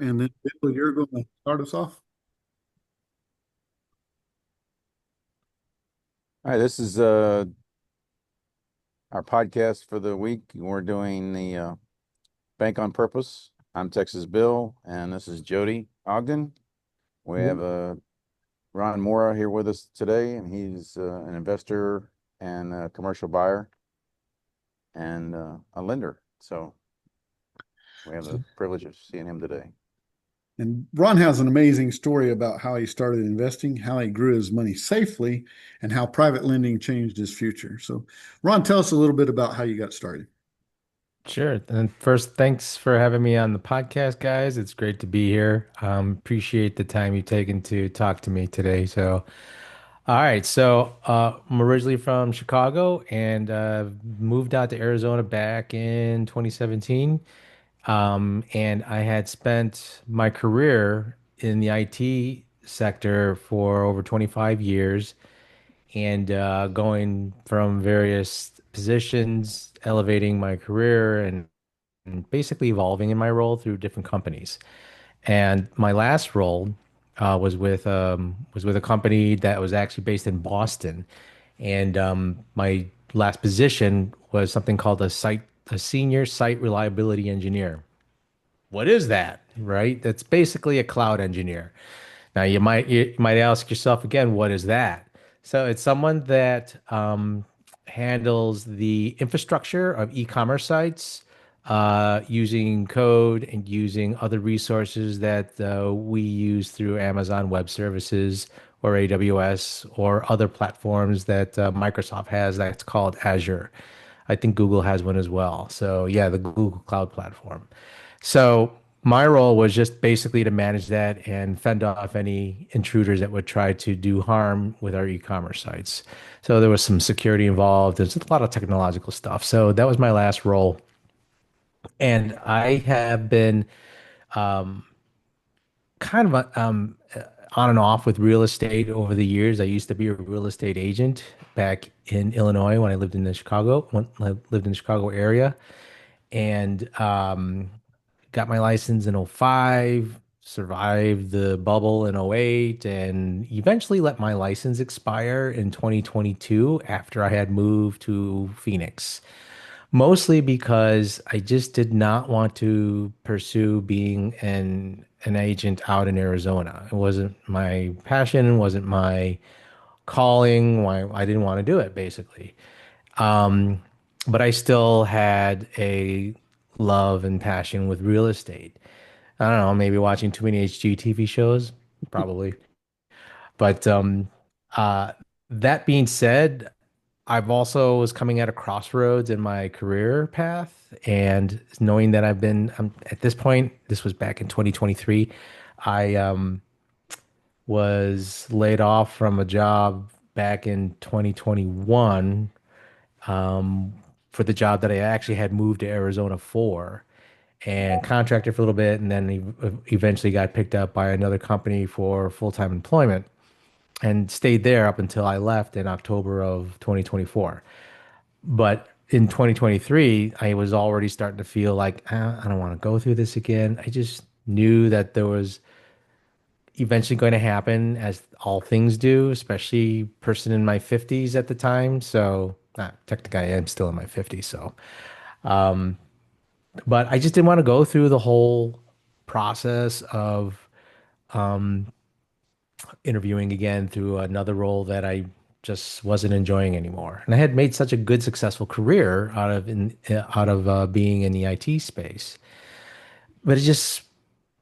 and then Bill, you're going to start us off. All right, this is our podcast for the week. We're doing the Bank on Purpose. I'm Texas Bill, and this is Jody Ogden. We have Ron Mora here with us today, and he's an investor and a commercial buyer and a lender. So we have the privilege of seeing him today. And Ron has an amazing story about how he started investing, how he grew his money safely, and how private lending changed his future. So, Ron, tell us a little bit about how you got started. Sure. And first, thanks for having me on the podcast, guys. It's great to be here. Appreciate the time you've taken to talk to me today. All right. I'm originally from Chicago and moved out to Arizona back in 2017. And I had spent my career in the IT sector for over 25 years and going from various positions, elevating my career and basically evolving in my role through different companies. And my last role was with a company that was actually based in Boston, and my last position was something called a senior site reliability engineer. What is that, right? That's basically a cloud engineer. Now you might ask yourself again, what is that? So it's someone that handles the infrastructure of e-commerce sites using code and using other resources that we use through Amazon Web Services or AWS or other platforms that Microsoft has that's called Azure. I think Google has one as well. So yeah, the Google Cloud Platform. So my role was just basically to manage that and fend off any intruders that would try to do harm with our e-commerce sites. So there was some security involved. There's a lot of technological stuff. So that was my last role. And I have been kind of on and off with real estate over the years. I used to be a real estate agent back in Illinois when I lived in the when I lived in the Chicago area. And got my license in '05, survived the bubble in '08, and eventually let my license expire in 2022 after I had moved to Phoenix. Mostly because I just did not want to pursue being an agent out in Arizona. It wasn't my passion, wasn't my calling. Why I didn't want to do it, basically. Um, but I still had a love and passion with real estate. I don't know, maybe watching too many HGTV shows, probably. But uh, that being said, I've also was coming at a crossroads in my career path, and knowing that I'm at this point, this was back in 2023, I was laid off from a job back in 2021 um, for the job that I actually had moved to Arizona for and contracted for a little bit, and then eventually got picked up by another company for full-time employment and stayed there up until I left in October of 2024. But in 2023, I was already starting to feel like I don't want to go through this again. I just knew that there was eventually going to happen, as all things do, especially person in my 50s at the time. So, technically, I am still in my 50s. But I just didn't want to go through the whole process of interviewing again through another role that I just wasn't enjoying anymore. And I had made such a good, successful career out of being in the IT space, but it just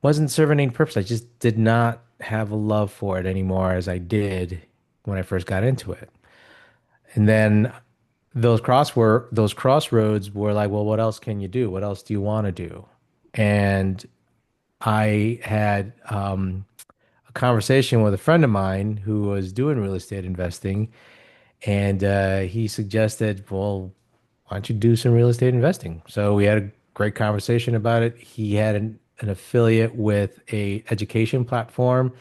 wasn't serving any purpose. I just did not have a love for it anymore as I did when I first got into it. And then those crossroads were like, well, what else can you do? What else do you want to do? And I had a conversation with a friend of mine who was doing real estate investing, and he suggested, well, why don't you do some real estate investing? So we had a great conversation about it. He had an affiliate with a education platform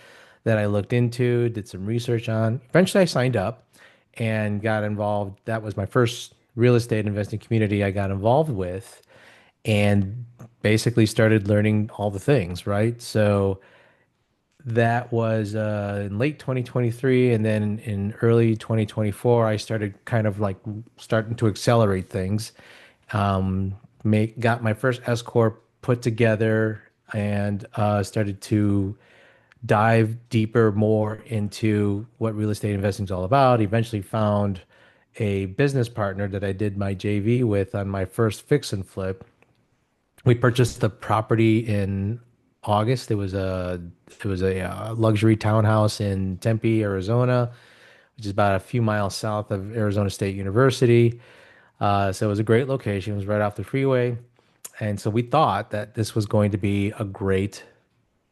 that I looked into, did some research on. Eventually, I signed up and got involved. That was my first real estate investing community I got involved with. And basically started learning all the things, right? So that was in late 2023, and then in early 2024, I started kind of like starting to accelerate things. Make got my first S corp put together, and started to dive deeper more into what real estate investing is all about. Eventually found a business partner that I did my JV with on my first fix and flip. We purchased the property in August. It was a luxury townhouse in Tempe, Arizona, which is about a few miles south of Arizona State University. So it was a great location. It was right off the freeway. And so we thought that this was going to be a great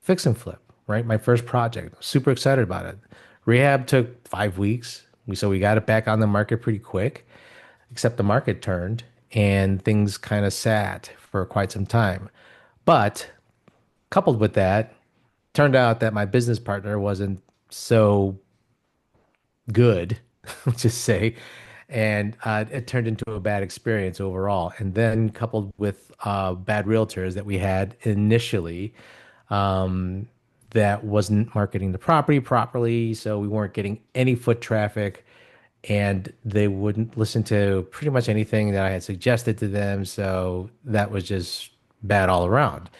fix and flip, right? My first project. Super excited about it. Rehab took 5 weeks. So we got it back on the market pretty quick, except the market turned and things kind of sat for quite some time. But coupled with that, turned out that my business partner wasn't so good, let's just say, and it turned into a bad experience overall. And then coupled with bad realtors that we had initially, um, that wasn't marketing the property properly, so we weren't getting any foot traffic, and they wouldn't listen to pretty much anything that I had suggested to them. So that was just bad all around.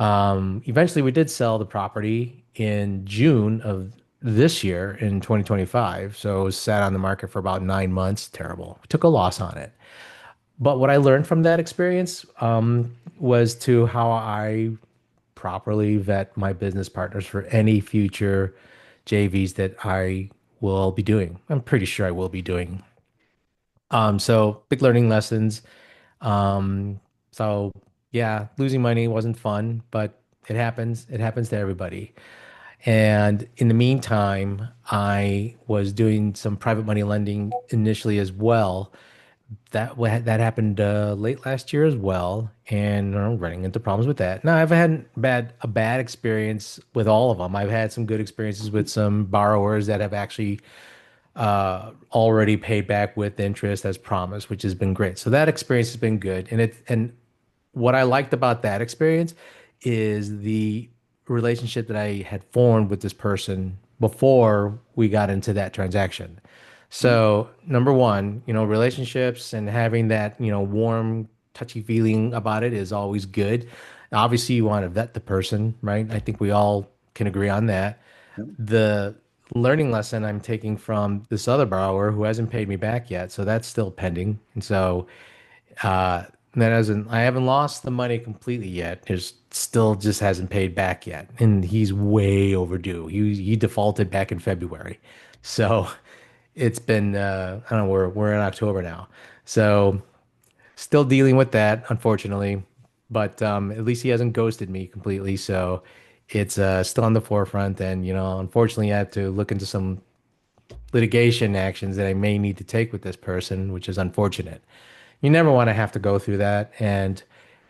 Eventually, we did sell the property in June of this year in 2025. So it was sat on the market for about 9 months. Terrible. We took a loss on it. But what I learned from that experience was to how I properly vet my business partners for any future JVs that I will be doing. I'm pretty sure I will be doing. So big learning lessons. Um, so yeah, losing money wasn't fun, but it happens. It happens to everybody. And in the meantime, I was doing some private money lending initially as well. That happened late last year as well, and I'm running into problems with that. Now, I've had a bad experience with all of them. I've had some good experiences with some borrowers that have actually already paid back with interest as promised, which has been great. So that experience has been good. And what I liked about that experience is the relationship that I had formed with this person before we got into that transaction. So, number one, relationships and having that, warm, touchy feeling about it is always good. Obviously, you want to vet the person, right? I think we all can agree on that. Yep. The learning lesson I'm taking from this other borrower who hasn't paid me back yet, so that's still pending. And so uh, that hasn't, I haven't lost the money completely yet. There's still just hasn't paid back yet, and he's way overdue. He defaulted back in February, so it's been I don't know. We're in October now, so still dealing with that, unfortunately. But at least he hasn't ghosted me completely, so it's still on the forefront. And unfortunately, I have to look into some litigation actions that I may need to take with this person, which is unfortunate. You never want to have to go through that. And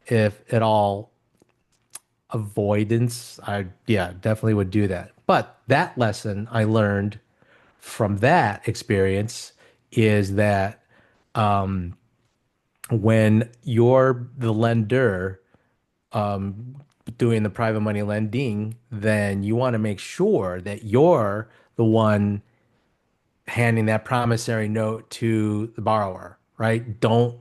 if at all avoidance, I, yeah, definitely would do that. But that lesson I learned from that experience is that when you're the lender doing the private money lending, then you want to make sure that you're the one handing that promissory note to the borrower, right? Don't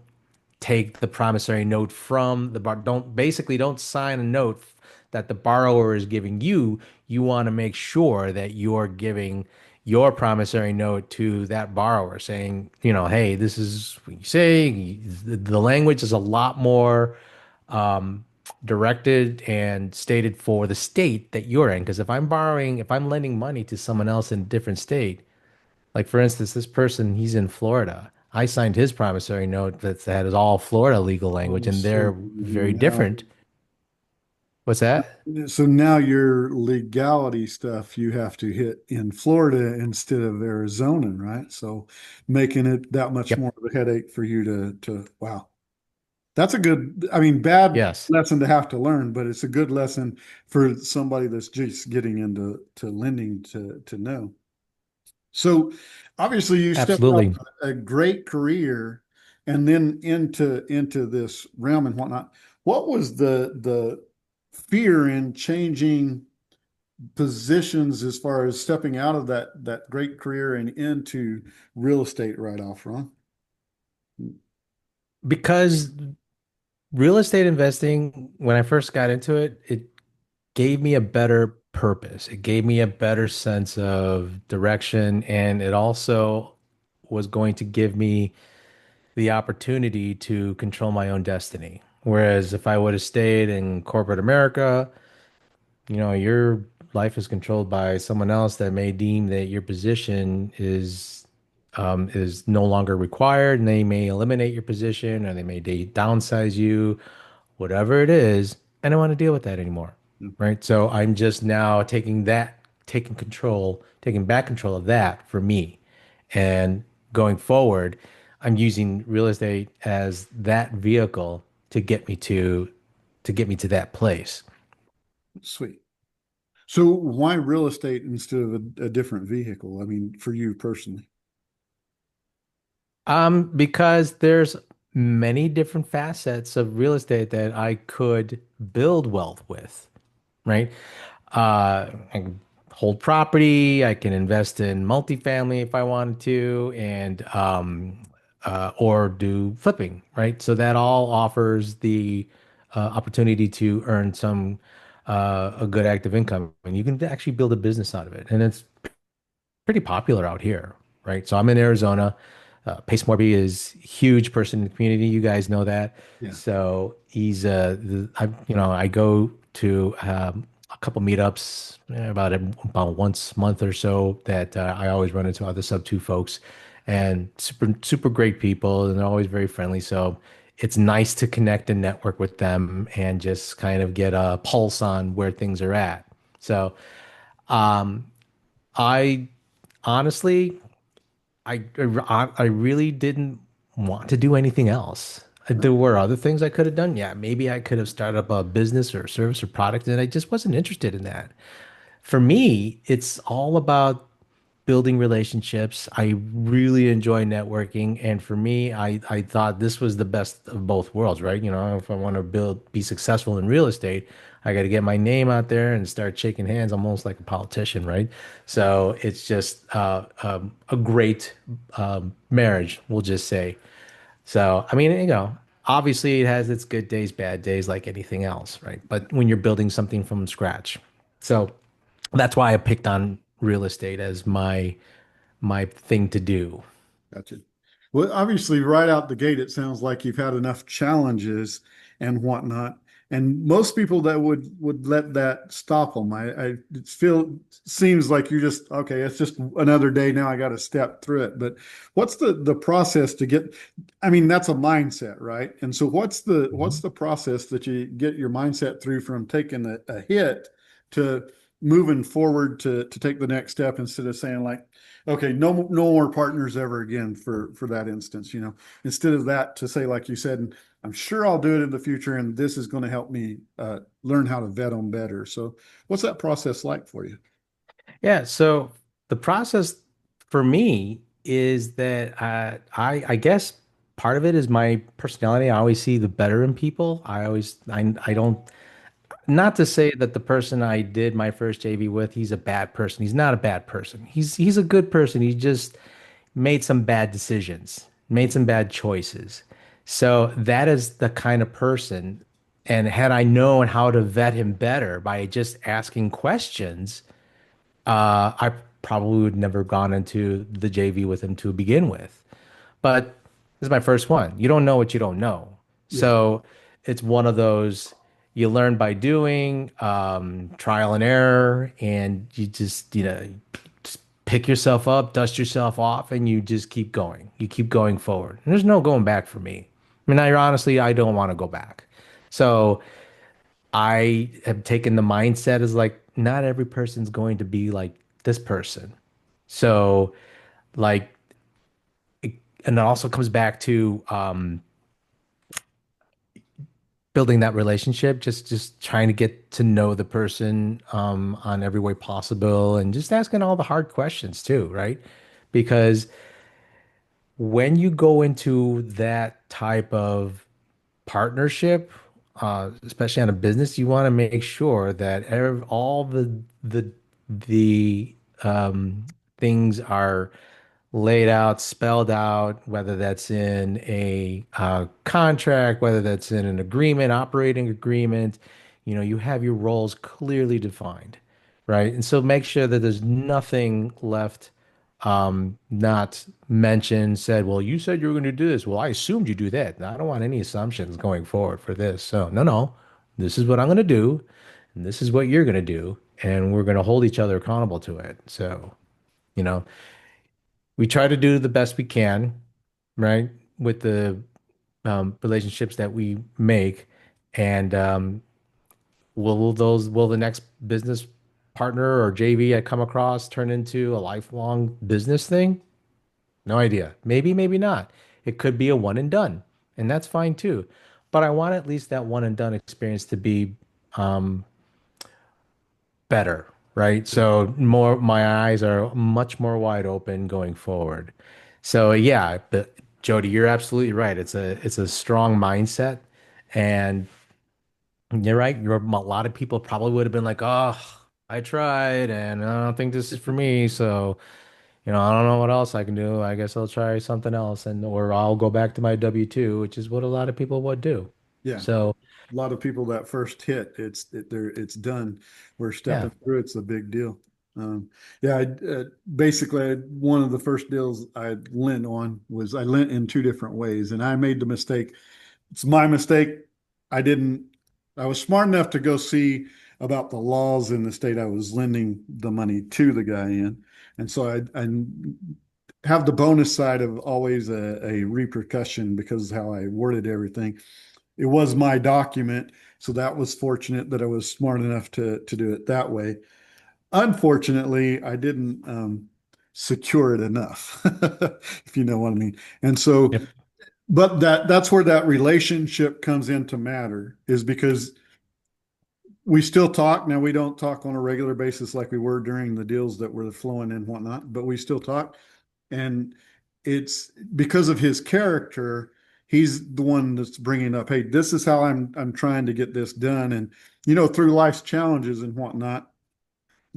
take the promissory note from the bar. Don't sign a note that the borrower is giving you. You want to make sure that you're giving your promissory note to that borrower saying, hey, this is what you say. The language is a lot more directed and stated for the state that you're in. Because if I'm lending money to someone else in a different state, like for instance, this person, he's in Florida. I signed his promissory note that is all Florida legal language, Oh, and so they're very now, different. What's that? so now your legality stuff you have to hit in Florida instead of Arizona, right? So making it that much Yep. more of a headache for you to wow. That's a good, I mean, bad Yes. lesson to have to learn, but it's a good lesson for somebody that's just getting into lending to know. So obviously you stepped out Absolutely. a great career and then into this realm and whatnot. What was the fear in changing positions as far as stepping out of that great career and into real estate right off, Ron? Because real estate investing, when I first got into it, it gave me a better purpose. It gave me a better sense of direction, and it also was going to give me the opportunity to control my own destiny. Whereas if I would have stayed in corporate America, your life is controlled by someone else that may deem that your position is no longer required, and they may eliminate your position, or they may downsize you, whatever it is. I don't want to deal with that anymore, right? So I'm just now taking back control of that for me, and going forward, I'm using real estate as that vehicle to get me to that place. Sweet. So why real estate instead of a different vehicle? I mean, for you personally. Because there's many different facets of real estate that I could build wealth with, right? I can hold property, I can invest in multifamily if I wanted to, and or do flipping, right? So that all offers the opportunity to earn some a good active income, and you can actually build a business out of it, and it's pretty popular out here, right? So I'm in Arizona. Pace Morby is huge person in the community. You guys know that. Yeah. So he's I go to a couple meetups about once a month or so that I always run into other sub two folks, and super super great people, and they're always very friendly. So it's nice to connect and network with them and just kind of get a pulse on where things are at. So I honestly, I really didn't want to do anything else. There were other things I could have done. Yeah, maybe I could have started up a business or a service or product, and I just wasn't interested in that. For me, it's all about building relationships. I really enjoy networking, and for me, I thought this was the best of both worlds, right? If I want to be successful in real estate, I got to get my name out there and start shaking hands, almost like a politician, right? So it's just a great marriage, we'll just say. So I mean, obviously it has its good days, bad days, like anything else, right? But when you're building something from scratch, so that's why I picked on real estate as my thing to do. Gotcha. Well, obviously, right out the gate, it sounds like you've had enough challenges and whatnot. And most people that would let that stop them. I feel seems like you're just okay. It's just another day now. I got to step through it. But what's the process to get? I mean, that's a mindset, right? And so, what's Mhm. the process that you get your mindset through from taking a hit to moving forward to take the next step instead of saying like, okay, no more partners ever again for that instance, instead of that to say, like you said, I'm sure I'll do it in the future, and this is going to help me learn how to vet them better. So, what's that process like for you? Yeah, so the process for me is that I guess part of it is my personality. I always see the better in people. I don't, not to say that the person I did my first JV with, he's a bad person. He's not a bad person. He's a good person. He just made some bad decisions, made some bad choices. So that is the kind of person. And had I known how to vet him better by just asking questions, I probably would never gone into the JV with him to begin with. But this is my first one. You don't know what you don't know. Yeah, So it's one of those you learn by doing, trial and error, and you just pick yourself up, dust yourself off, and you just keep going. You keep going forward. And there's no going back for me. I mean, honestly, I don't want to go back. So I have taken the mindset as like, not every person's going to be like this person. So, like, and it also comes back to building that relationship, just trying to get to know the person on every way possible, and just asking all the hard questions too, right? Because when you go into that type of partnership, especially on a business, you want to make sure that all the things are laid out, spelled out, whether that's in a contract, whether that's in an agreement, operating agreement. You have your roles clearly defined, right? And so make sure that there's nothing left not mentioned, said, well, you said you were going to do this. Well, I assumed you do that. I don't want any assumptions going forward for this. So, no, no, this is what I'm going to do, and this is what you're going to do, and we're going to hold each other accountable to it. So, you know, we try to do the best we can, right, with the relationships that we make, and will the next business partner or JV I come across turn into a lifelong business thing? No idea. Maybe, maybe not. It could be a one and done, and that's fine too. But I want at least that one and done experience to be um, better, right? So more, my eyes are much more wide open going forward. So yeah, but Jody, you're absolutely right. It's a strong mindset, and you're right. A lot of people probably would have been like, "Oh, I tried, and I don't think this is for me." So I don't know what else I can do. I guess I'll try something else, and or I'll go back to my W-2, which is what a lot of people would do. Yeah. So A lot of people that first hit, it's done. We're yeah, stepping through. It's a big deal. Yeah, basically one of the first deals I lent on was I lent in two different ways, and I made the mistake. It's my mistake. I didn't. I was smart enough to go see about the laws in the state I was lending the money to the guy in, and so I have the bonus side of always a repercussion because of how I worded everything. It was my document, so that was fortunate that I was smart enough to do it that way. Unfortunately, I didn't secure it enough, if you know what I mean. And so, yep, but that's where that relationship comes into matter, is because we still talk. Now we don't talk on a regular basis like we were during the deals that were flowing and whatnot, but we still talk. And it's because of his character, he's the one that's bringing up, hey, this is how I'm trying to get this done. And through life's challenges and whatnot,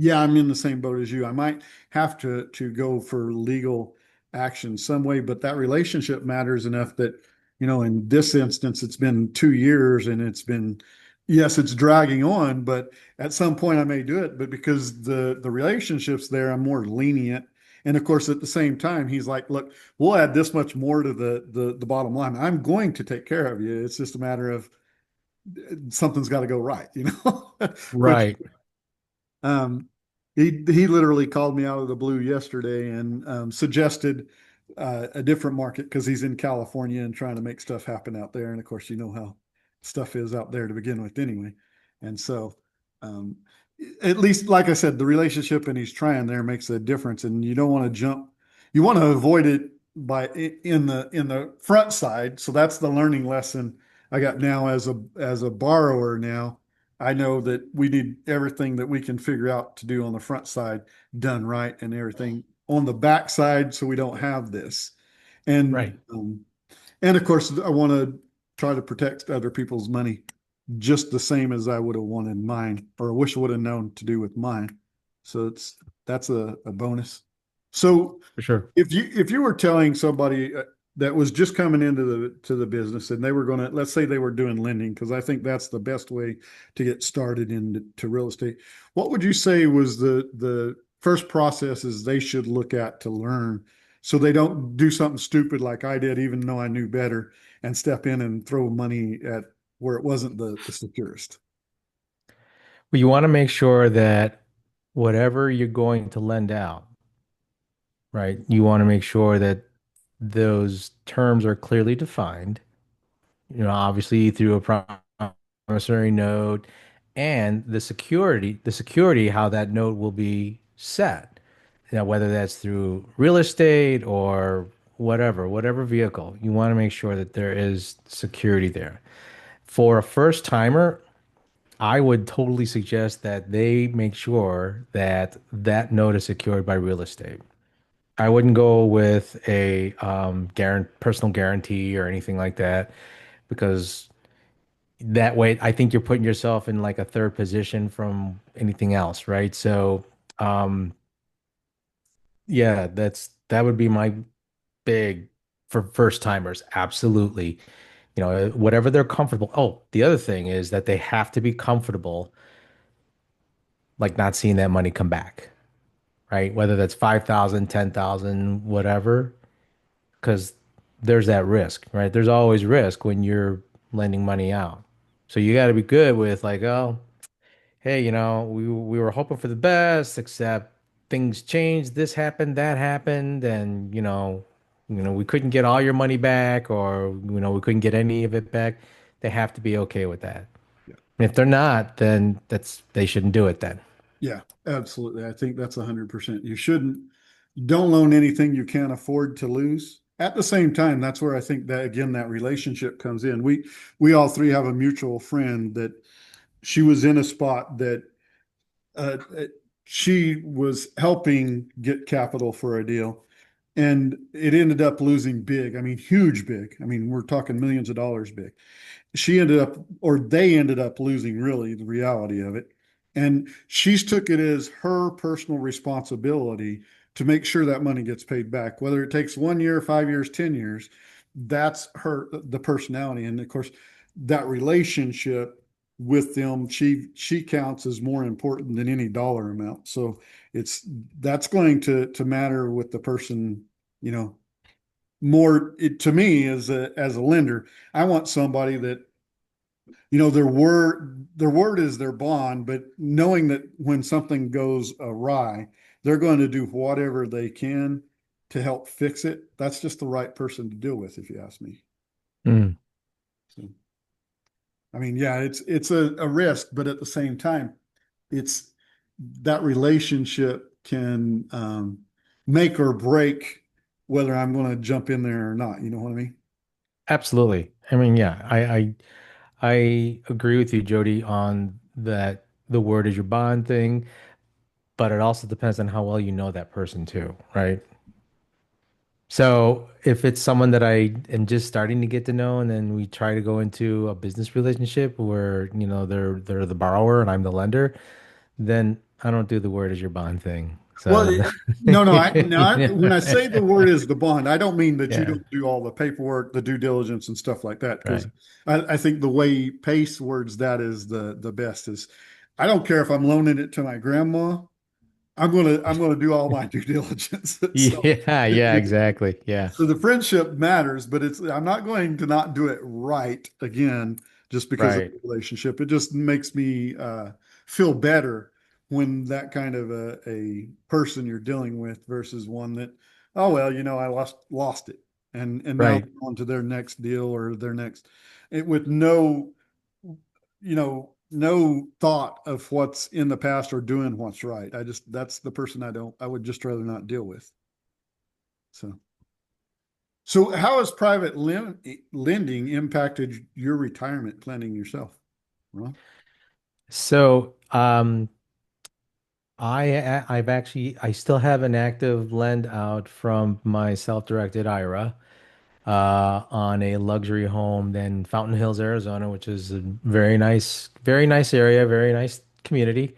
yeah, I'm in the same boat as you. I might have to go for legal action some way, but that relationship matters enough that, in this instance, it's been 2 years and yes, it's dragging on, but at some point I may do it. But because the relationship's there, I'm more lenient. And of course, at the same time, he's like, look, we'll add this much more to the bottom line. I'm going to take care of you. It's just a matter of something's got to go right, which right, um, he literally called me out of the blue yesterday and suggested a different market because he's in California and trying to make stuff happen out there. And of course, you know how stuff is out there to begin with, anyway. And so, um, at least, like I said, the relationship and he's trying there makes a difference. And you don't want to jump; you want to avoid it by in the front side. So that's the learning lesson I got now as a borrower now. I know that we need everything that we can figure out to do on the front side done right and everything on the back side so we don't have this. And right. and of course I want to try to protect other people's money just the same as I would have wanted mine or I wish I would have known to do with mine. So that's a bonus. So For sure. if you were telling somebody that was just coming into the business and they were going to, let's say they were doing lending, because I think that's the best way to get started into real estate, what would you say was the first processes they should look at to learn so they don't do something stupid like I did, even though I knew better, and step in and throw money at where it wasn't the securest? Well, you want to make sure that whatever you're going to lend out, right? You want to make sure that those terms are clearly defined. Obviously through a promissory note and the security, how that note will be set. Whether that's through real estate or whatever vehicle, you want to make sure that there is security there. For a first timer, I would totally suggest that they make sure that that note is secured by real estate. I wouldn't go with a personal guarantee or anything like that because that way, I think you're putting yourself in like a third position from anything else, right? So, um, yeah, that would be my big for first timers. Absolutely. You know, whatever they're comfortable. Oh, the other thing is that they have to be comfortable, like not seeing that money come back, right? Whether that's 5,000, 10,000, whatever, because there's that risk, right? There's always risk when you're lending money out. So you got to be good with like, oh, hey, we were hoping for the best, except things changed. This happened, that happened, and we couldn't get all your money back, or we couldn't get any of it back. They have to be okay with that. Yeah. And if they're not, then they shouldn't do it then. Yeah, absolutely. I think that's 100%. You shouldn't, don't loan anything you can't afford to lose. At the same time, that's where I think that again, that relationship comes in. We all three have a mutual friend that she was in a spot that uh, she was helping get capital for a deal, and it ended up losing big. I mean, huge big. I mean, we're talking millions of dollars big. She ended up, or they ended up losing really the reality of it. And she's took it as her personal responsibility to make sure that money gets paid back, whether it takes 1 year, 5 years, 10 years. That's her, the personality. And of course, that relationship with them, she counts as more important than any dollar amount. So it's that's going to matter with the person, you know, more to me as a lender. I want somebody that their word is their bond, but knowing that when something goes awry, they're going to do whatever they can to help fix it. That's just the right person to deal with, if you ask me. Mm, So, I mean, yeah, it's a risk, but at the same time, it's that relationship can make or break whether I'm going to jump in there or not. You know what I mean? absolutely. I mean, yeah, I agree with you, Jody, on that the word is your bond thing, but it also depends on how well you know that person too, right? So if it's someone that I am just starting to get to know, and then we try to go into a business relationship where, they're the borrower and I'm the lender, then I don't do the word as your bond thing. Well, So no, no. yeah, When I say the word is the bond, I don't mean that you yeah, don't do all the paperwork, the due diligence, and stuff like that. Because right. I think the way Pace words that is the best. Is I don't care if I'm loaning it to my grandma. I'm gonna do all my due diligence. So Yeah, it, yeah, it, exactly. Yeah, so the friendship matters, but I'm not going to not do it right again just because of right. the relationship. It just makes me feel better when that kind of a person you're dealing with versus one that, oh well, I lost it, and now Right. they're on to their next deal or their next, with no thought of what's in the past or doing what's right. That's the person I would just rather not deal with. So. So, how has private lending impacted your retirement planning yourself? Ron? So, I still have an active lend out from my self-directed IRA on a luxury home in Fountain Hills, Arizona, which is a very nice area, very nice community.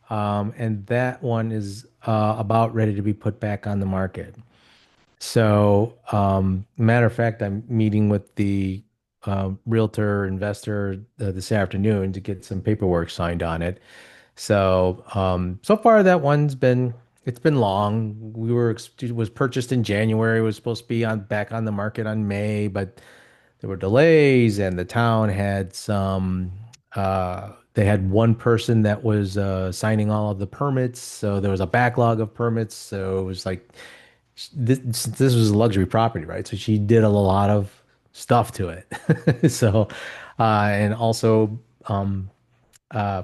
And that one is about ready to be put back on the market. So, matter of fact, I'm meeting with the realtor investor this afternoon to get some paperwork signed on it. So, so far that it's been long. It was purchased in January, it was supposed to be on back on the market on May, but there were delays and the town had they had one person that was signing all of the permits, so there was a backlog of permits. So it was like this was a luxury property, right? So she did a lot of stuff to it. So, and also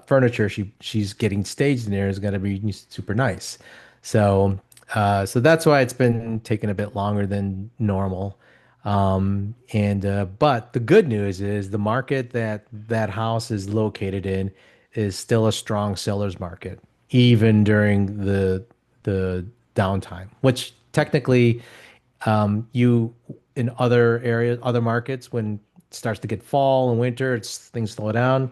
furniture she's getting staged in there is going to be super nice. So so that's why it's been taking a bit longer than normal. And but the good news is the market that that house is located in is still a strong seller's market, even during the downtime, which technically you in other areas, other markets, when starts to get fall and winter, things slow down.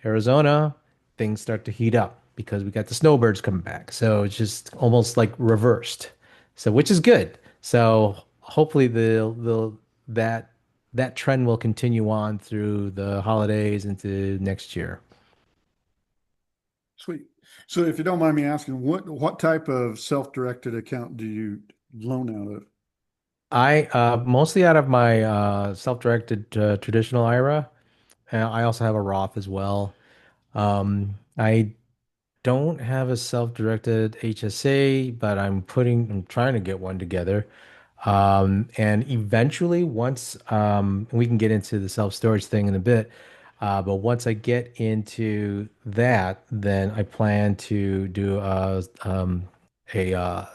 Arizona, things start to heat up because we got the snowbirds coming back. So it's just almost like reversed. So which is good. So hopefully that that trend will continue on through the holidays into next year. Sweet. So if you don't mind me asking, what type of self-directed account do you loan out of? I mostly out of my self-directed traditional IRA. I also have a Roth as well. I don't have a self-directed HSA, but I'm trying to get one together. And eventually, once we can get into the self-storage thing in a bit, but once I get into that, then I plan to do a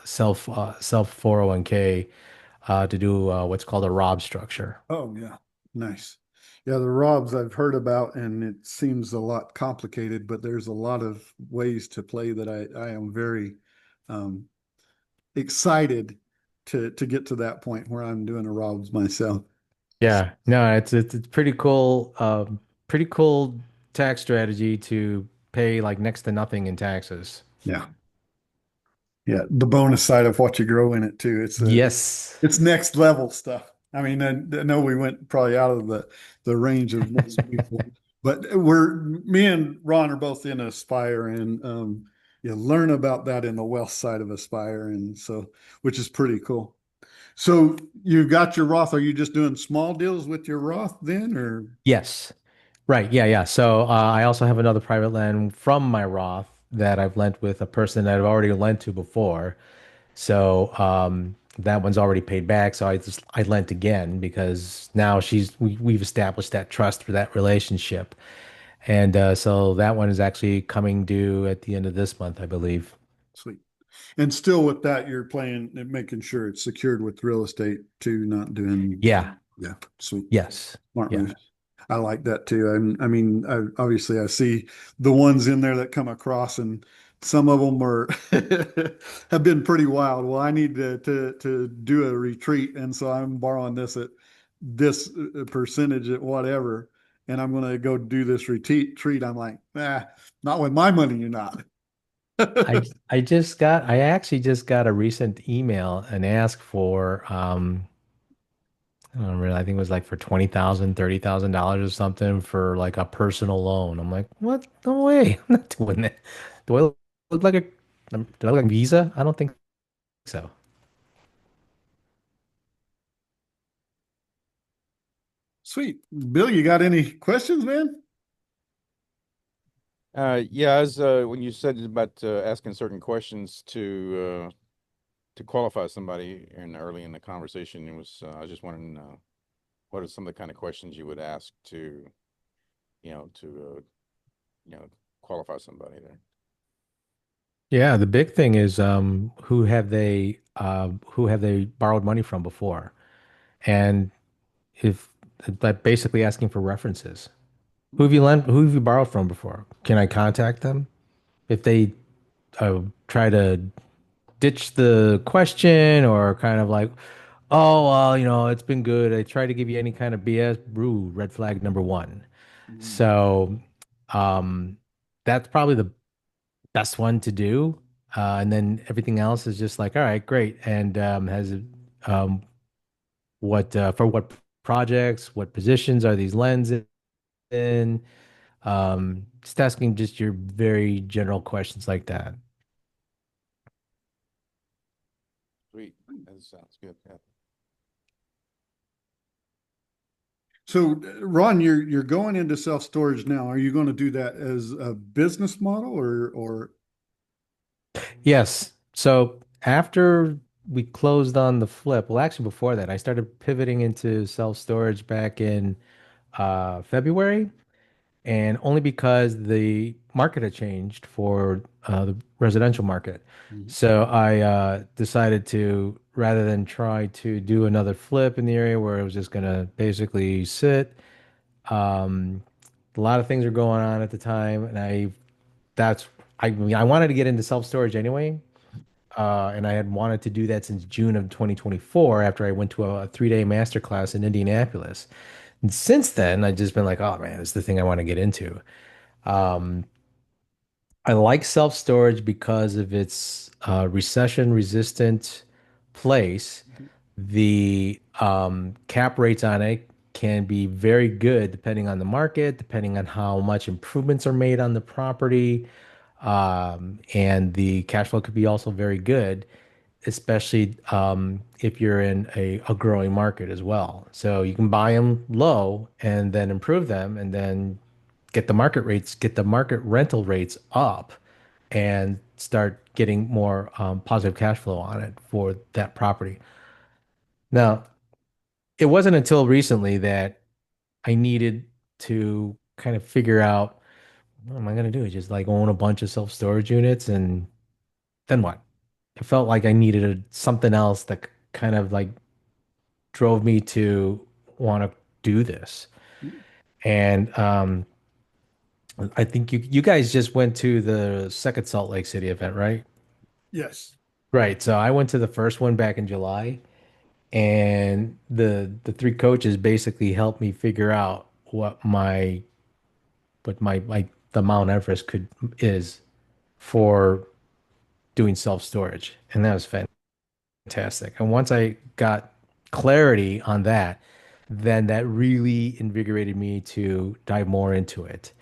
self 401k to do what's called a Rob structure. Oh, yeah. Nice. Yeah, the Robs I've heard about, and it seems a lot complicated, but there's a lot of ways to play that I am very um, excited to get to that point where I'm doing a Robs myself. Yeah, no, it's pretty cool tax strategy to pay like next to nothing in taxes. Yeah. Yeah. The bonus side of what you grow in it too. Yes. It's next level stuff. I mean, I know we went probably out of the range of most people, but me and Ron are both in Aspire, and you learn about that in the wealth side of Aspire, and so which is pretty cool. So you got your Roth. Are you just doing small deals with your Roth then, or? Yes. Right. Yeah. Yeah. So I also have another private lend from my Roth that I've lent with a person that I've already lent to before. So that one's already paid back. So I lent again because now we've established that trust for that relationship. And so that one is actually coming due at the end of this month, I believe. Sweet. And still with that, you're playing and making sure it's secured with real estate too, not doing, Yeah. yeah, sweet. Yes. Smart Yeah. move. I like that too. I mean, obviously I see the ones in there that come across, and some of them are have been pretty wild. Well, I need to do a retreat, and so I'm borrowing this at this percentage at whatever, and I'm going to go do this retreat. Treat. I'm like, not with my money, you're not. I actually just got a recent email and ask for I don't remember, I think it was like for 20,000, $30,000 or something for like a personal loan. I'm like, what? No way. I'm not doing that. Do I look like do I look like Visa? I don't think so. Sweet. Bill, you got any questions, man? Yeah, as when you said about asking certain questions to qualify somebody in early in the conversation, it was I was just wondering what are some of the kind of questions you would ask to, you know, qualify somebody there. Yeah, the big thing is who have they borrowed money from before? And if but basically asking for references. Who have you borrowed from before? Can I contact them? If they try to ditch the question or kind of like, oh, well, it's been good. I try to give you any kind of BS. Brew, red flag number one. Mm. So, um, that's probably the best one to do. And then everything else is just like, all right, great. And um, for what projects, what positions are these lens in? Just asking just your very general questions like that. Sweet, that sounds good. Yeah. So, Ron, you're going into self-storage now. Are you going to do that as a business model or Yes. So after we closed on the flip, well, actually before that, I started pivoting into self-storage back in February, and only because the market had changed for the residential market. Mhm. So I decided to, rather than try to do another flip in the area where it was just gonna basically sit, um, a lot of things were going on at the time, and that's I mean, I wanted to get into self-storage anyway. And I had wanted to do that since June of 2024 after I went to a 3-day master class in Indianapolis. And since then, I've just been like, oh man, it's the thing I want to get into. Um, I like self-storage because of its recession resistant place. The cap rates on it can be very good depending on the market, depending on how much improvements are made on the property. And the cash flow could be also very good, especially if you're in a growing market as well. So you can buy them low and then improve them and then get the market rental rates up and start getting more positive cash flow on it for that property. Now, it wasn't until recently that I needed to kind of figure out what am I going to do? Just like own a bunch of self-storage units and then what? It felt like I needed something else that kind of like drove me to want to do this. And I think you guys just went to the second Salt Lake City event, right? Yes. Right. So I went to the first one back in July, and the three coaches basically helped me figure out what my the Mount Everest could is for doing self-storage. And that was fantastic. And once I got clarity on that, then that really invigorated me to dive more into it.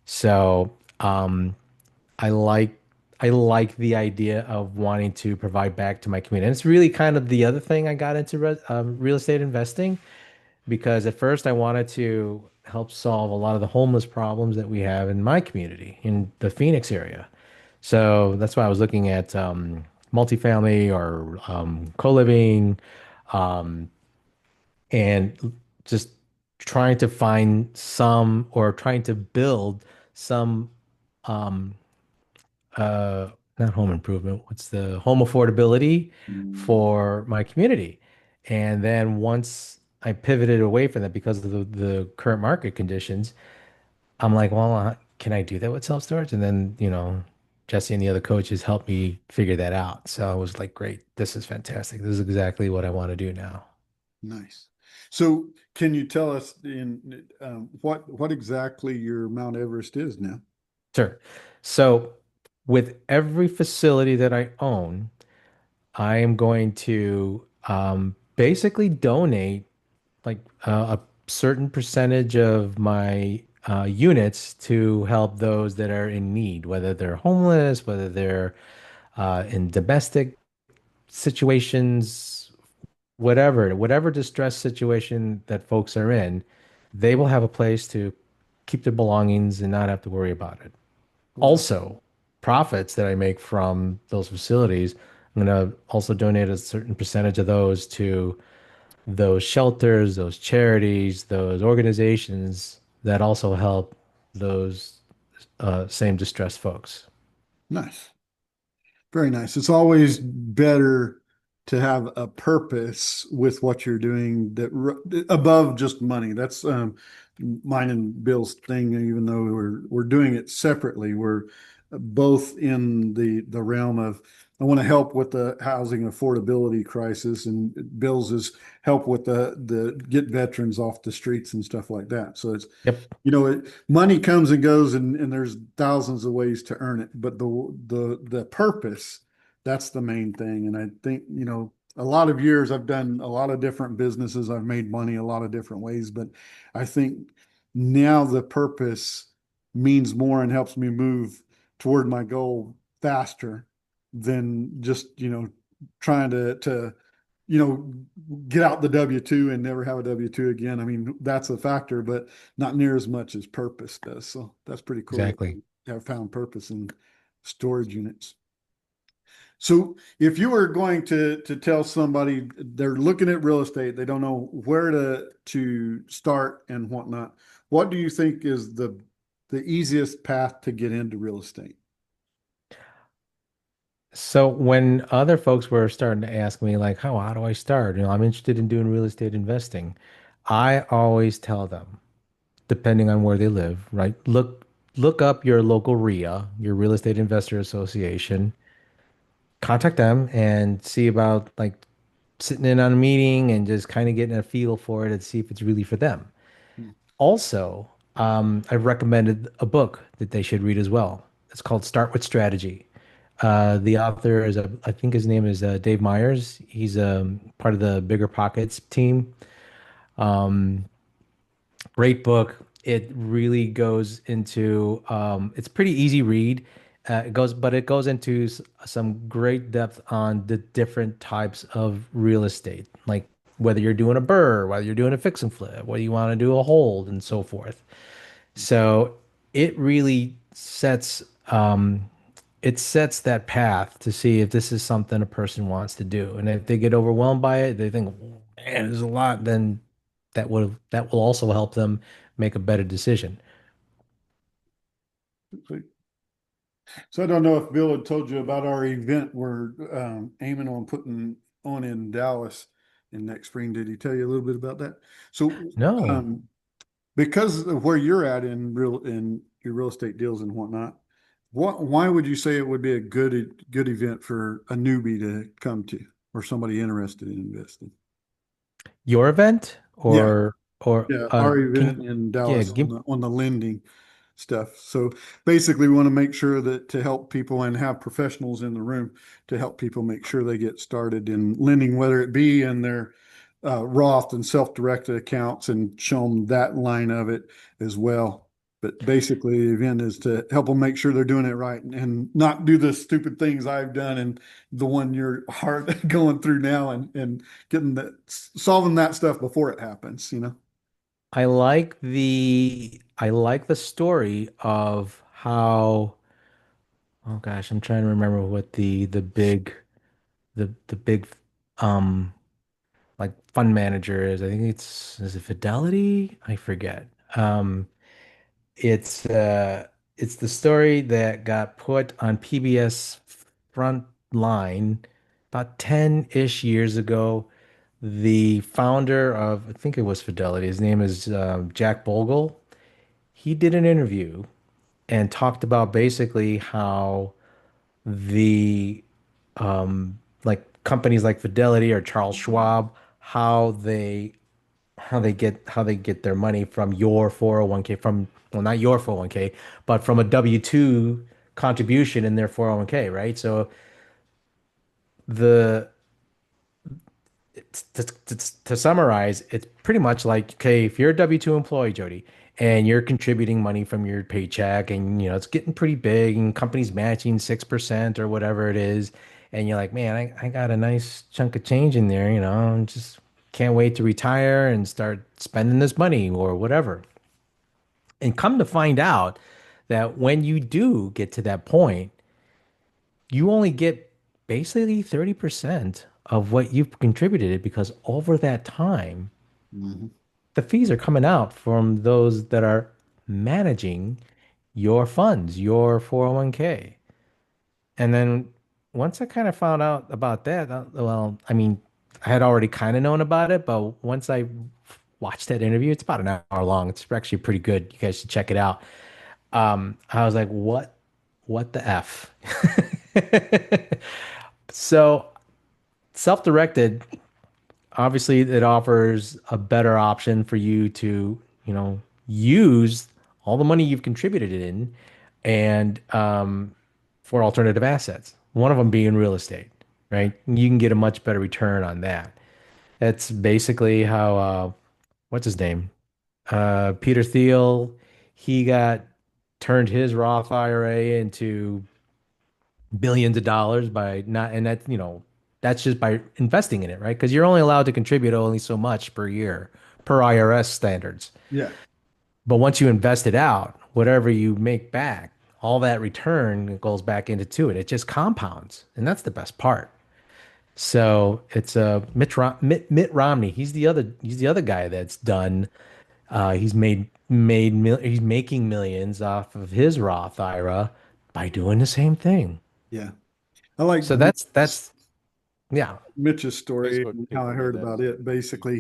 So, I like I like the idea of wanting to provide back to my community. And it's really kind of the other thing I got into real estate investing because at first I wanted to help solve a lot of the homeless problems that we have in my community in the Phoenix area. So that's why I was looking at multifamily or co-living, and just trying to find some or trying to build some um, uh not home improvement, what's the home affordability Mm. for my community. And then once I pivoted away from that because of the current market conditions, I'm like, well, can I do that with self-storage? And then, Jesse and the other coaches helped me figure that out. So I was like, great, this is fantastic. This is exactly what I want to do now. Nice. So can you tell us in what exactly your Mount Everest is now? Sure. So with every facility that I own, I am going to basically donate like a certain percentage of my units to help those that are in need, whether they're homeless, whether they're in domestic situations, whatever distress situation that folks are in, they will have a place to keep their belongings and not have to worry about it. Wow. Also, profits that I make from those facilities, I'm going to also donate a certain percentage of those to those shelters, those charities, those organizations that also help those same distressed folks. Nice. Very nice. It's always better to have a purpose with what you're doing above just money. That's mine and Bill's thing, even though we're doing it separately. We're both in the realm of I want to help with the housing affordability crisis, and Bill's is help with the get veterans off the streets and stuff like that. So it's Yep, money comes and goes, and there's thousands of ways to earn it, but the purpose, that's the main thing. And I think, a lot of years I've done a lot of different businesses. I've made money a lot of different ways, but I think now the purpose means more and helps me move toward my goal faster than just, trying to you know, get out the W-2 and never have a W-2 again. I mean, that's a factor, but not near as much as purpose does. So that's pretty cool that exactly. you have found purpose in storage units. So if you were going to tell somebody they're looking at real estate, they don't know where to start and whatnot, what do you think is the easiest path to get into real estate? So when other folks were starting to ask me like, how do I start? I'm interested in doing real estate investing. I always tell them, depending on where they live, right? Look up your local RIA, your Real Estate Investor Association, contact them and see about like sitting in on a meeting and just kind of getting a feel for it and see if it's really for them. Also, I've recommended a book that they should read as well. It's called Start with Strategy. The author is I think his name is Dave Myers. He's part of the Bigger Pockets team. Great book. It really goes into it's pretty easy read. It goes into some great depth on the different types of real estate, like whether you're doing a burr, whether you're doing a fix and flip, whether you want to do a hold, and so forth. So it really it sets that path to see if this is something a person wants to do. And if they get overwhelmed by it, they think, man, there's a lot, then that will also help them make a better decision. So I don't know if Bill had told you about our event we're aiming on putting on in Dallas in next spring. Did he tell you a little bit about that? So No, um, because of where you're at in your real estate deals and whatnot, why would you say it would be a good event for a newbie to come to or somebody interested in investing? your event Yeah, or yeah, our can event in yeah, Dallas give on the lending stuff. So basically, we want to make sure that to help people and have professionals in the room to help people make sure they get started in lending, whether it be in their Roth and self-directed accounts, and show them that line of it as well. But basically, the event is to help them make sure they're doing it right and not do the stupid things I've done and the one you're hard going through now and getting that solving that stuff before it happens, you know? I like the story of how oh gosh, I'm trying to remember what the big um like fund manager is. I think is it Fidelity? I forget. It's uh it's the story that got put on PBS Frontline about 10-ish years ago. The founder of I think it was Fidelity, his name is Jack Bogle. He did an interview and talked about basically how the like companies like Fidelity or Charles Schwab, how they get their money from your 401k from well not your 401k, but from a W-2 contribution in their 401k, right? So the to summarize, it's pretty much like, okay, if you're a W-2 employee, Jody, and you're contributing money from your paycheck and you know it's getting pretty big and companies matching 6% or whatever it is, and you're like, man, I got a nice chunk of change in there, you know, and just can't wait to retire and start spending this money or whatever. And come to find out that when you do get to that point, you only get basically 30% of what you've contributed because over that time, Mhm. the fees are coming out from those that are managing your funds, your 401k. And then once I kind of found out about that, well, I mean, I had already kind of known about it, but once I watched that interview, it's about an hour long. It's actually pretty good. You guys should check it out. I was like, what the F? So self-directed, obviously it offers a better option for you to, you know, use all the money you've contributed in and for alternative assets. One of them being real estate, right? You can get a much better return on that. That's basically how what's his name? Peter Thiel, he got turned his Roth IRA into billions of dollars by not, and that, you know, that's just by investing in it, right? Because you're only allowed to contribute only so much per year per IRS standards. Yeah. But once you invest it out, whatever you make back, all that return goes back into it. It just compounds, and that's the best part. So it's Mitt Romney. He's the other guy that's done. He's making millions off of his Roth IRA by doing the same thing. Yeah. I like So that's yeah. Mitch's story Facebook and how I people did heard that about as it. well. Basically,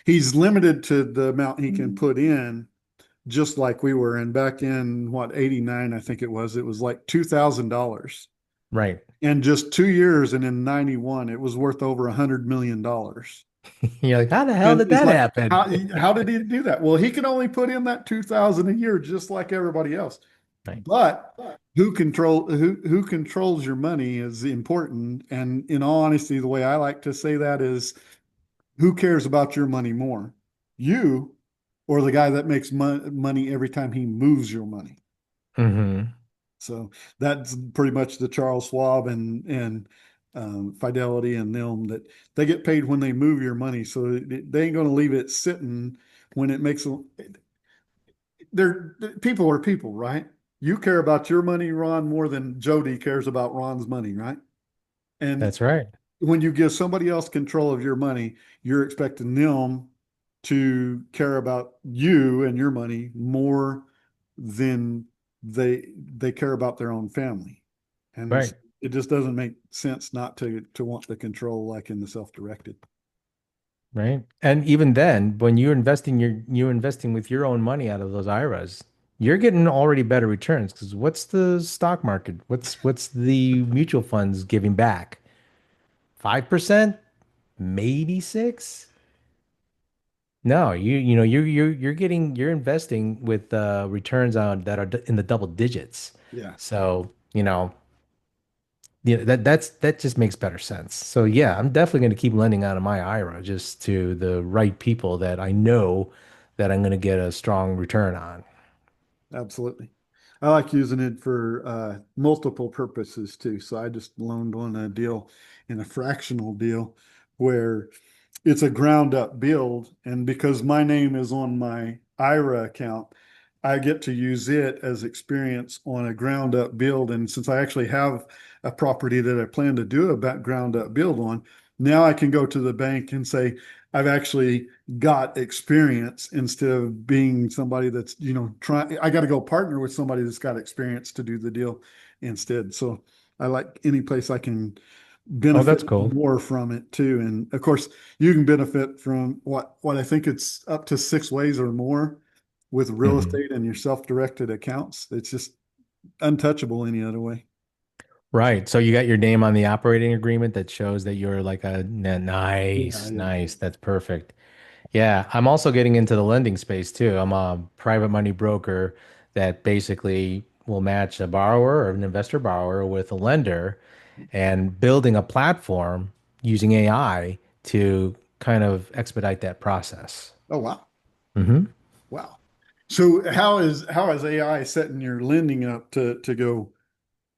he's limited to the amount he can put in, just like we were. And back in what, 89, I think it was like $2,000. Right. In just 2 years, and in 91, it was worth over $100 million. You're like, how the hell And did it's that like, happen? how did he do that? Well, he can only put in that 2,000 a year, just like everybody else. Right. But who controls your money is important. And in all honesty, the way I like to say that is, who cares about your money more, you or the guy that makes money every time he moves your money? Hmm. So that's pretty much the Charles Schwab and Fidelity and them, that they get paid when they move your money. So they ain't going to leave it sitting when it makes them. They're people are people, right? You care about your money, Ron, more than Jody cares about Ron's money, right? And That's right. when you give somebody else control of your money, you're expecting them to care about you and your money more than they care about their own family. And Right. it just doesn't make sense not to want the control like in the self-directed. Right. And even then, when you're investing with your own money out of those IRAs, you're getting already better returns because what's the stock market? What's the mutual funds giving back? 5%? Maybe 6? No, you're investing with returns on that are in the double digits. Yeah, So, that just makes better sense. So yeah, I'm definitely going to keep lending out of my IRA just to the right people that I know that I'm going to get a strong return on. absolutely. I like using it for multiple purposes too. So I just loaned on a deal in a fractional deal where it's a ground up build. And because my name is on my IRA account, I get to use it as experience on a ground up build. And since I actually have a property that I plan to do a ground up build on, now I can go to the bank and say, I've actually got experience instead of being somebody that's, trying, I got to go partner with somebody that's got experience to do the deal instead. So I like any place I can Oh, that's benefit cool. more from it too. And of course, you can benefit from what I think it's up to 6 ways or more with real Hmm. estate and your self-directed accounts. It's just untouchable any other way. Right. So you got your name on the operating agreement that shows that you're like Yeah, nice, yeah. nice. That's perfect. Yeah, I'm also getting into the lending space too. I'm a private money broker that basically will match a borrower or an investor borrower with a lender and building a platform using AI to kind of expedite that process. Oh wow. Hmm. Wow. So how is AI setting your lending up to go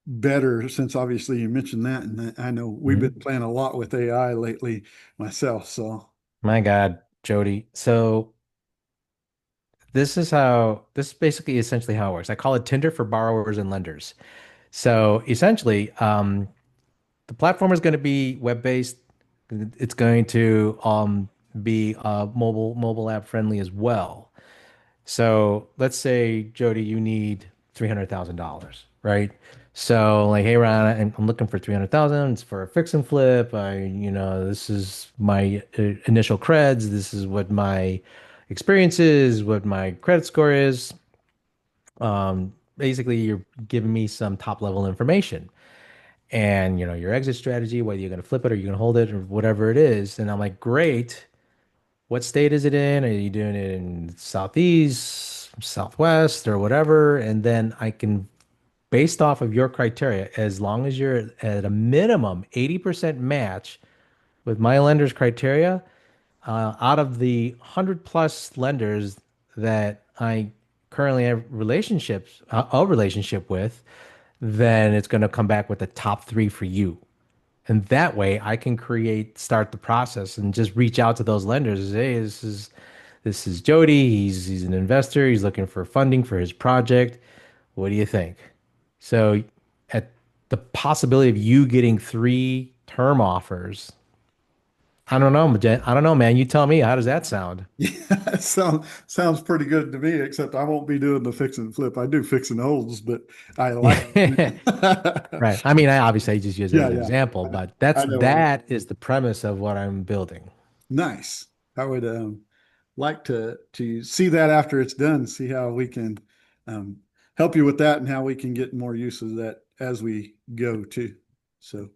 better, since obviously you mentioned that, and I know we've been Hmm. playing a lot with AI lately myself. So My God, Jody. So this is basically essentially how it works. I call it Tinder for borrowers and lenders. So essentially, the platform is going to be web-based. It's going to be mobile app friendly as well. So let's say, Jody, you need $300,000, right? So like, hey, Ron, I'm looking for 300,000. It's for a fix and flip. This is my initial creds. This is what my experience is, what my credit score is. Basically, you're giving me some top level information and your exit strategy, whether you're going to flip it or you're going to hold it or whatever it is. And I'm like, great. What state is it in? Are you doing it in Southeast, Southwest, or whatever? And then I can, based off of your criteria, as long as you're at a minimum 80% match with my lender's criteria, out of the 100 plus lenders that I currently have a relationship with, then it's going to come back with the top three for you. And that way I can start the process and just reach out to those lenders and say, hey, this is Jody. He's an investor. He's looking for funding for his project. What do you think? So at the possibility of you getting three term offers, I don't know, I don't know, man. You tell me, how does that sound? yeah, sounds pretty good to me, except I won't be doing the fix and flip. I do fix and holds, but I like Right. I mean, I just use it yeah, as an yeah. example, but that's I know what you that is the premise of what I'm building. nice. I would like to see that after it's done, see how we can um, help you with that and how we can get more use of that as we go too. So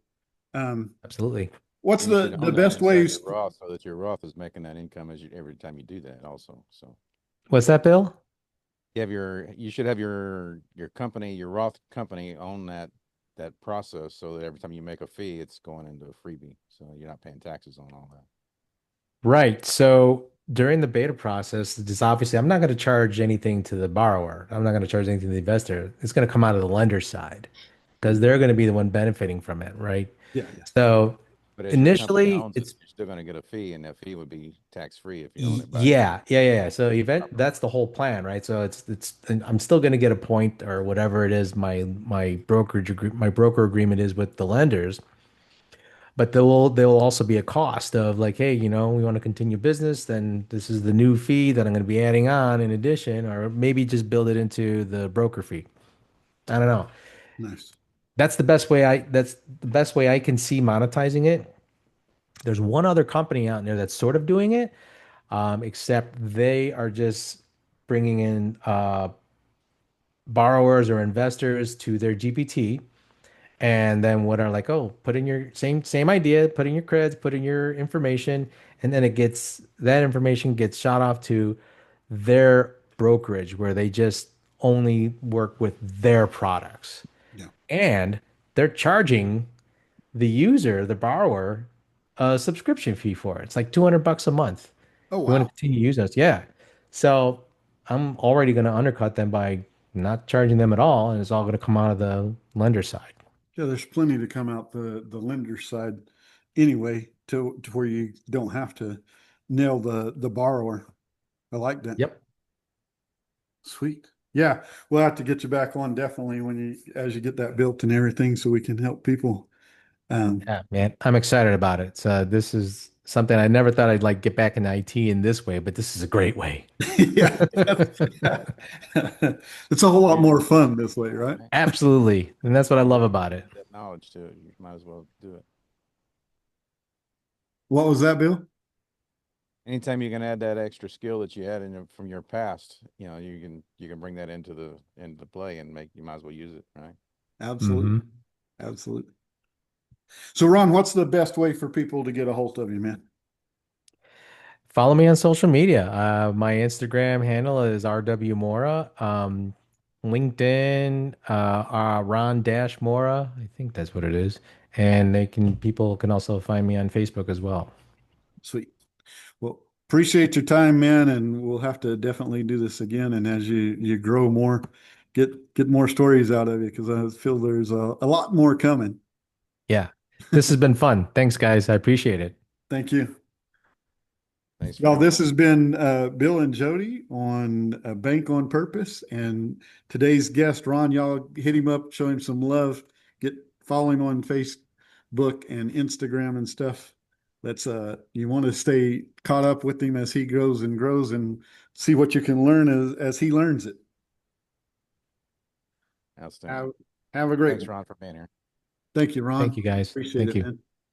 um, Absolutely. What's And you should the own that best inside ways? your Roth so that your Roth is making that income every time you do that also. So What's that, Bill? you should have your company, your Roth company own that process so that every time you make a fee, it's going into a freebie. So you're not paying taxes on all that. Right. So during the beta process, just obviously, I'm not going to charge anything to the borrower. I'm not going to charge anything to the investor. It's going to come out of the lender side because they're going to be the one benefiting from it, right? Yeah, yeah. So But as your company initially, owns it, it's you're still going to get a fee, and that fee would be tax free if you own it by yourself. yeah. So that's the whole plan, right? So it's and I'm still going to get a point or whatever it is my broker agreement is with the lenders. But there will also be a cost of like, hey, we want to continue business, then this is the new fee that I'm going to be adding on in addition, or maybe just build it into the broker fee. I don't know. Nice. That's the best way I can see monetizing it. There's one other company out there that's sort of doing it, except they are just bringing in borrowers or investors to their GPT. And then what are like, oh, put in your same idea, put in your creds, put in your information, and then that information gets shot off to their brokerage where they just only work with their products. Yeah. And they're charging the user, the borrower, a subscription fee for it. It's like $200 a month. Oh, You want to wow. continue using us? Yeah. So I'm already going to undercut them by not charging them at all, and it's all going to come out of the lender side. Yeah, there's plenty to come out the lender side anyway to where you don't have to nail the borrower. I like that. Yep. Sweet. Yeah, we'll have to get you back on definitely when as you get that built and everything so we can help people. Yeah, man, I'm excited about it. So this is something I never thought I'd like get back in IT in this way, but this is a great way. Yeah. It's a whole lot You're more doing fun it this way, now, right? right? Absolutely. And that's what I love You about it. add that knowledge to it. You might as well do it. What was that, Bill? Anytime you can add that extra skill that you had from your past, you can bring that into play and you might as well use it, right? Absolutely. Hmm. Absolutely. So Ron, what's the best way for people to get a hold of you, man? Follow me on social media. My Instagram handle is RW Mora. LinkedIn, Ron Dash Mora. I think that's what it is. And people can also find me on Facebook as well. Sweet. Well, appreciate your time, man, and we'll have to definitely do this again. And as you grow more, get more stories out of you because I feel there's a lot more coming. Yeah. This has been fun. Thanks, guys. I appreciate it. Thank you. Thanks for Y'all, having this us. has been Bill and Jody on Bank on Purpose, and today's guest, Ron. Y'all hit him up, show him some love, get following on Facebook and Instagram and stuff. That's you want to stay caught up with him as he grows and grows, and see what you can learn as he learns it. Outstanding. Have, have a great Thanks, one. Ron, for being here. Thank you, Thank Ron. you, guys. Appreciate Thank it, you. man.